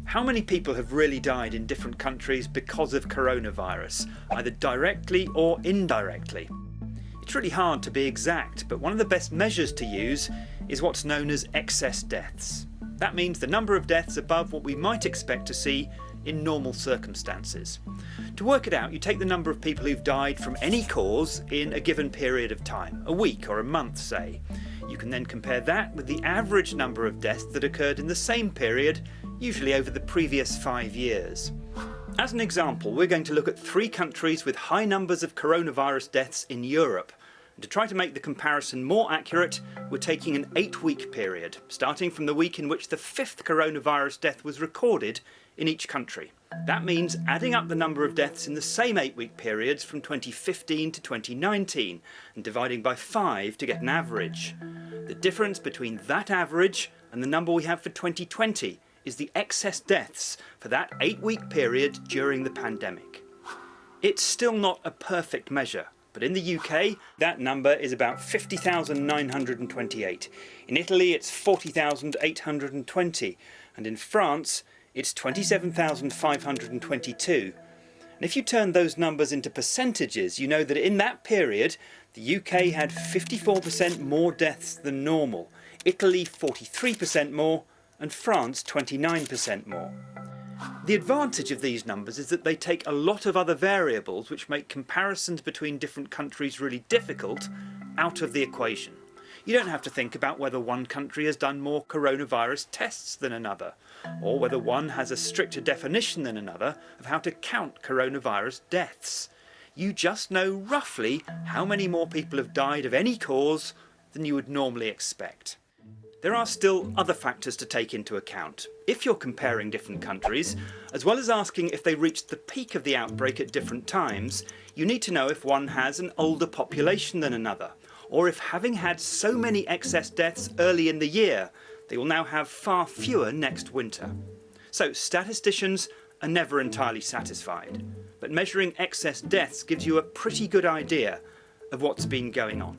How many people have really died in different countries because of coronavirus, either directly or indirectly? It's really hard to be exact, but one of the best measures to use is what's known as excess deaths. That means the number of deaths above what we might expect to see in normal circumstances. To work it out, you take the number of people who've died from any cause in a given period of time, a week or a month say. You can then compare that with the average number of deaths that occurred in the same period, usually over the previous 5 years. As an example, we're going to look at 3 countries with high numbers of coronavirus deaths in Europe. And to try to make the comparison more accurate, we're taking an 8-week period, starting from the week in which the 5th coronavirus death was recorded in each country. That means adding up the number of deaths in the same 8-week periods from 2015 to 2019 and dividing by 5 to get an average. The difference between that average and the number we have for 2020 is the excess deaths for that 8-week period during the pandemic. It's still not a perfect measure, but in the UK that number is about 50,928. In Italy it's 40,820, and in France it's 27,522. And if you turn those numbers into percentages, you know that in that period the UK had 54% more deaths than normal, Italy 43% more, and France 29% more. The advantage of these numbers is that they take a lot of other variables which make comparisons between different countries really difficult out of the equation. You don't have to think about whether one country has done more coronavirus tests than another, or whether one has a stricter definition than another of how to count coronavirus deaths. You just know roughly how many more people have died of any cause than you would normally expect. There are still other factors to take into account. If you're comparing different countries, as well as asking if they reached the peak of the outbreak at different times, you need to know if one has an older population than another, or if having had so many excess deaths early in the year, they will now have far fewer next winter. So statisticians are never entirely satisfied, but measuring excess deaths gives you a pretty good idea of what's been going on.